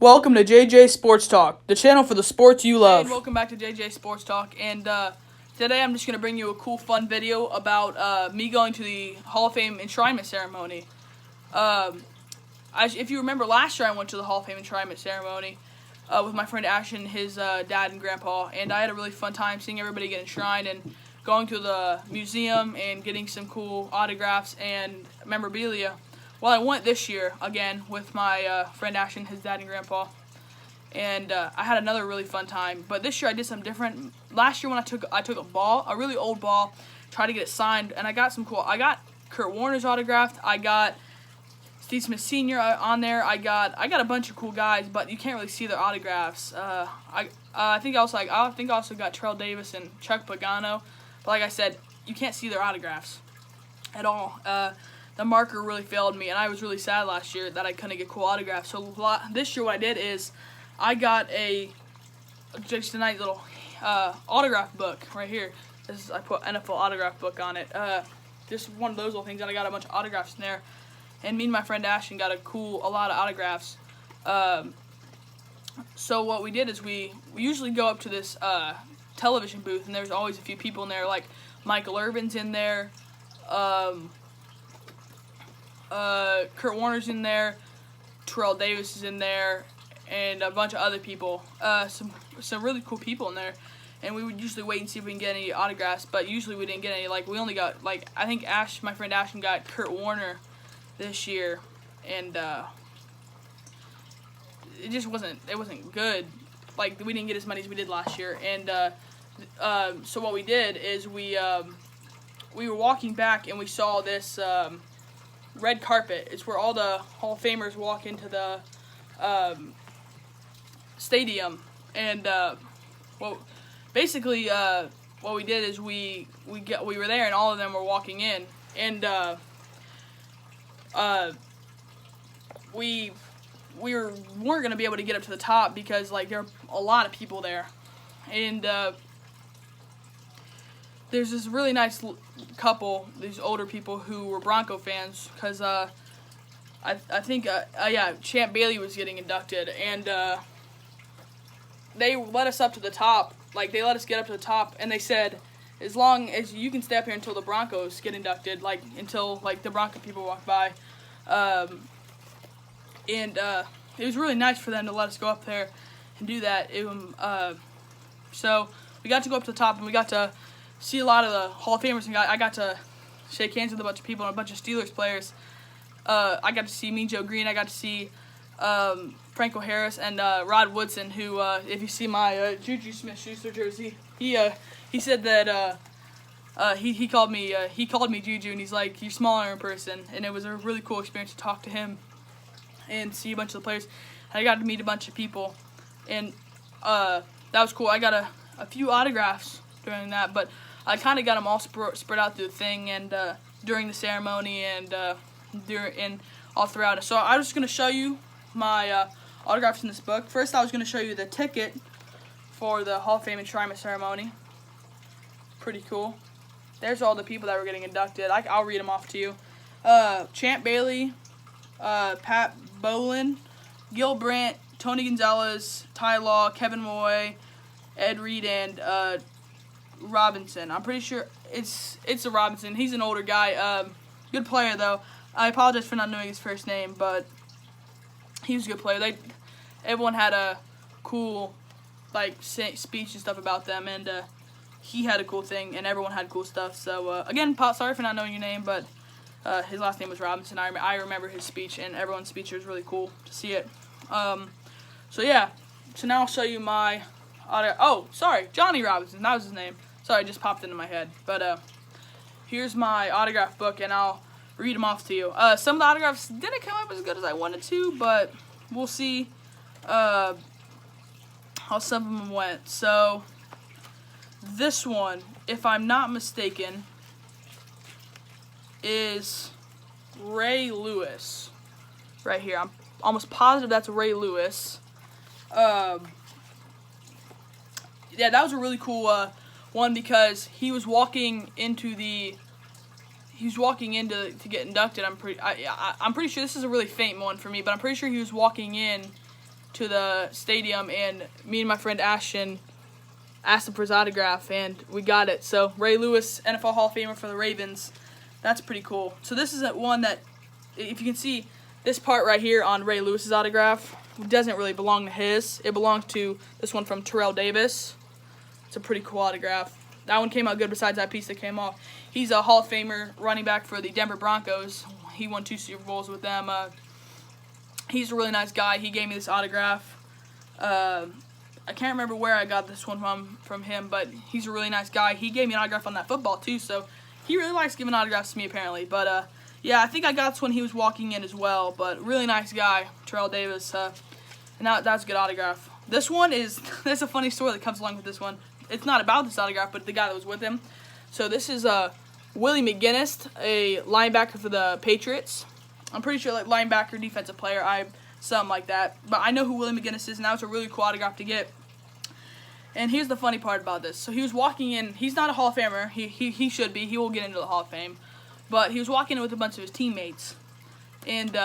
Welcome to JJ Sports Talk, the channel for the sports you love. And welcome back to JJ Sports Talk. And today I'm just going to bring you a cool, fun video about me going to the Hall of Fame enshrinement ceremony. If you remember, last year I went to the Hall of Fame enshrinement ceremony with my friend Ashton, his dad and grandpa. And I had a really fun time seeing everybody get enshrined and going to the museum and getting some cool autographs and memorabilia. Well, I went this year again with my friend Ashton, his dad and grandpa, and I had another really fun time. But this year I did something different. Last year when I took a ball, a really old ball, tried to get it signed, and I got some cool. I got Kurt Warner's autographed. I got Steve Smith Sr. on there. I got a bunch of cool guys, but you can't really see their autographs. I think I also got Terrell Davis and Chuck Pagano, but like I said, you can't see their autographs at all. The marker really failed me, and I was really sad last year that I couldn't get cool autographs. So this year what I did is I got just a nice little autograph book right here. I put NFL autograph book on it. Just one of those little things, and I got a bunch of autographs in there. And me and my friend Ashton got a lot of autographs. So what we did is we usually go up to this television booth, and there's always a few people in there, like Michael Irvin's in there. Kurt Warner's in there, Terrell Davis is in there, and a bunch of other people. Some really cool people in there. And we would usually wait and see if we can get any autographs, but usually we didn't get any. Like, we only got, I think my friend Ashton got Kurt Warner this year, and it wasn't good. Like, we didn't get as many as we did last year. And so what we did is we were walking back, and we saw this red carpet. It's where all the Hall of Famers walk into the stadium. And basically what we did is we were there, and all of them were walking in, and we weren't gonna be able to get up to the top because like there are a lot of people there, and there's this really nice couple, these older people who were Bronco fans, because I think Champ Bailey was getting inducted, and they let us up to the top. Like, they let us get up to the top, and they said, as long as you can stay up here until the Broncos get inducted, like until like the Bronco people walk by, and it was really nice for them to let us go up there and do that. So we got to go up to the top, and we got to see a lot of the Hall of Famers, and I got to shake hands with a bunch of people and a bunch of Steelers players. I got to see Mean Joe Green. I got to see Franco Harris and Rod Woodson, who, if you see my Juju Smith-Schuster jersey, he said that he called me Juju, and he's like, "You're smaller in person," and it was a really cool experience to talk to him and see a bunch of the players. And I got to meet a bunch of people, and that was cool. I got a few autographs during that, but I kind of got them all spread out through the thing, and during the ceremony, and all throughout it. So I was just going to show you my autographs in this book. First, I was going to show you the ticket for the Hall of Fame enshrinement ceremony. Pretty cool. There's all the people that were getting inducted. I'll read them off to you. Champ Bailey, Pat Bowlen, Gil Brandt, Tony Gonzalez, Ty Law, Kevin Moy, Ed Reed, and Robinson. I'm pretty sure it's a Robinson. He's an older guy. Good player, though. I apologize for not knowing his first name, but he was a good player. Everyone had a cool speech and stuff about them, and he had a cool thing, and everyone had cool stuff. So again, sorry for not knowing your name, but his last name was Robinson. I remember his speech, and everyone's speech was really cool to see it. So yeah. So now I'll show you my Johnny Robinson. That was his name. Sorry, it just popped into my head. But here's my autograph book, and I'll read them off to you. Some of the autographs didn't come up as good as I wanted to, but we'll see how some of them went. So this one, if I'm not mistaken, is Ray Lewis. Right here. I'm almost positive that's Ray Lewis. Yeah, that was a really cool one, because he was walking into to get inducted. I'm pretty sure this is a really faint one for me, but I'm pretty sure he was walking in to the stadium, and me and my friend Ashton asked him for his autograph, and we got it. So Ray Lewis, NFL Hall of Famer for the Ravens. That's pretty cool. So this is one that, if you can see, this part right here on Ray Lewis's autograph doesn't really belong to his. It belongs to this one from Terrell Davis. It's a pretty cool autograph. That one came out good besides that piece that came off. He's a Hall of Famer running back for the Denver Broncos. He won 2 Super Bowls with them. He's a really nice guy. He gave me this autograph. I can't remember where I got this one from him, but he's a really nice guy. He gave me an autograph on that football too, so he really likes giving autographs to me apparently. But yeah, I think I got this when he was walking in as well. But really nice guy, Terrell Davis. And that's a good autograph. This one is there's a funny story that comes along with this one. It's not about this autograph, but the guy that was with him. So this is Willie McGinnis, a linebacker for the Patriots. I'm pretty sure like linebacker, defensive player, something like that. But I know who Willie McGinnis is, and that was a really cool autograph to get. And here's the funny part about this. So he was walking in. He's not a Hall of Famer. He should be. He will get into the Hall of Fame. But he was walking in with a bunch of his teammates. And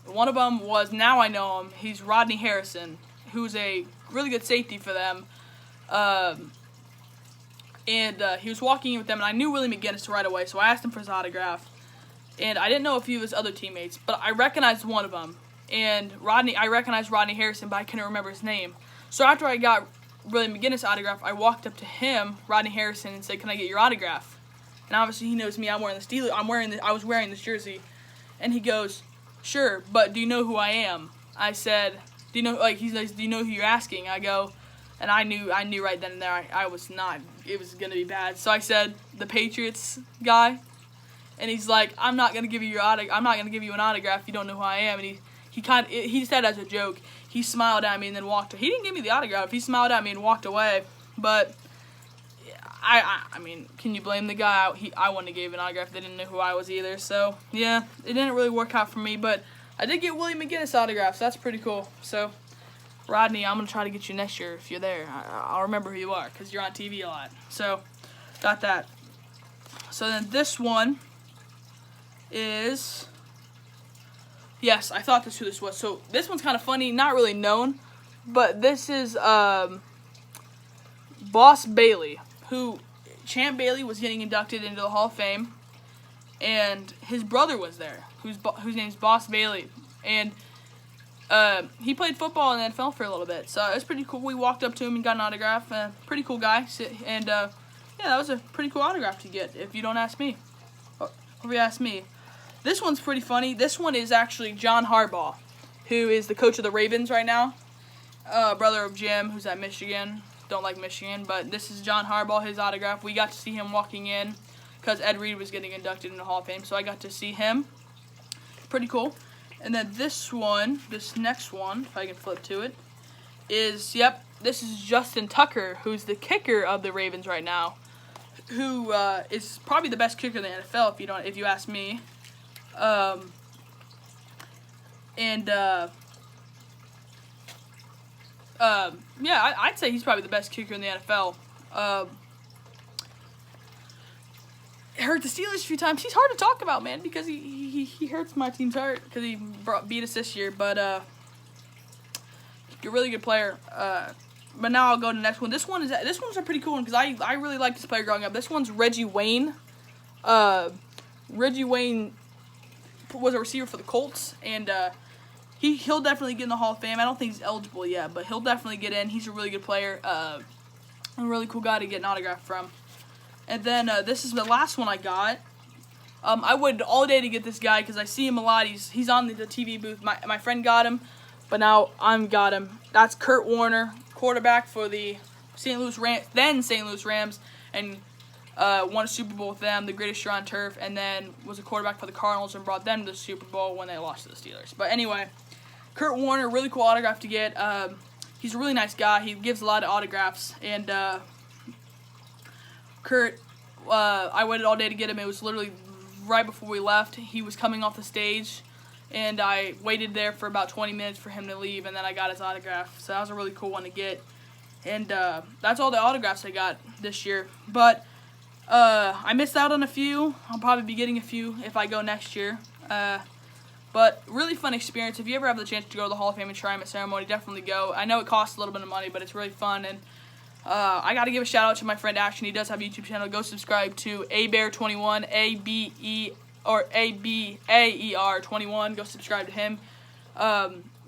one of them was, now I know him, he's Rodney Harrison, who's a really good safety for them. He was walking in with them, and I knew Willie McGinnis right away, so I asked him for his autograph. And I didn't know a few of his other teammates, but I recognized one of them. And I recognized Rodney Harrison, but I couldn't remember his name. So after I got Willie McGinnis' autograph, I walked up to him, Rodney Harrison, and said, "Can I get your autograph?" And obviously he knows me. I'm wearing the Steelers. I was wearing this jersey, and he goes, "Sure, but do you know who I am?" I said, "Do you know?" Like he says, "Do you know who you're asking?" I go, and I knew right then and there I was not. It was gonna be bad. So I said, "The Patriots guy," and he's like, "I'm not gonna give you your autograph. I'm not gonna give you an autograph if you don't know who I am." And he said as a joke. He smiled at me and then walked. He didn't give me the autograph. He smiled at me and walked away. But I mean, can you blame the guy? I wouldn't have gave an autograph. They didn't know who I was either. So, yeah, it didn't really work out for me. But I did get Willie McGinnis autographs. That's pretty cool. So, Rodney, I'm going to try to get you next year if you're there. I'll remember who you are because you're on TV a lot. So, got that. So, then this one is... Yes, I thought who this was. So, this one's kind of funny. Not really known. But this is Boss Bailey, who Champ Bailey was getting inducted into the Hall of Fame, and his brother was there, whose name's Boss Bailey, and he played football in the NFL for a little bit, so it was pretty cool. We walked up to him and got an autograph. Pretty cool guy, and yeah, that was a pretty cool autograph to get. If you don't ask me, or if you ask me, this one's pretty funny. This one is actually John Harbaugh, who is the coach of the Ravens right now, brother of Jim, who's at Michigan. Don't like Michigan, but this is John Harbaugh, his autograph. We got to see him walking in because Ed Reed was getting inducted in the Hall of Fame, so I got to see him. Pretty cool. And then this next one, if I can flip to it, is, this is Justin Tucker, who's the kicker of the Ravens right now, who is probably the best kicker in the NFL if you ask me. Yeah, I'd say he's probably the best kicker in the NFL. Hurt the Steelers a few times. He's hard to talk about, man, because he hurts my team's heart because he beat us this year. But a really good player. But now I'll go to the next one. This one's a pretty cool one because I really liked this player growing up. This one's Reggie Wayne. Reggie Wayne was a receiver for the Colts, and he'll definitely get in the Hall of Fame. I don't think he's eligible yet, but he'll definitely get in. He's a really good player, a really cool guy to get an autograph from. And then this is the last one I got. I waited all day to get this guy because I see him a lot. He's on the TV booth. My friend got him, but now I'm got him. That's Kurt Warner, quarterback for the St. Louis Rams, and won a Super Bowl with them, the greatest year on turf, and then was a quarterback for the Cardinals and brought them to the Super Bowl when they lost to the Steelers. But anyway, Kurt Warner, really cool autograph to get. He's a really nice guy. He gives a lot of autographs, and Kurt, I waited all day to get him. It was literally right before we left. He was coming off the stage, and I waited there for about 20 minutes for him to leave, and then I got his autograph. So that was a really cool one to get. And that's all the autographs I got this year. But I missed out on a few. I'll probably be getting a few if I go next year. But really fun experience. If you ever have the chance to go to the Hall of Fame enshrinement ceremony, definitely go. I know it costs a little bit of money, but it's really fun. And I got to give a shout out to my friend Ashton. He does have a YouTube channel. Go subscribe to ABear21, ABAER 21. Go subscribe to him.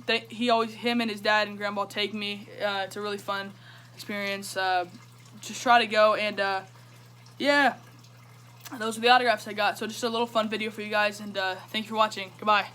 Him and his dad and grandpa take me. It's a really fun experience. Just try to go, and yeah, those are the autographs I got. So just a little fun video for you guys, and thanks for watching. Goodbye.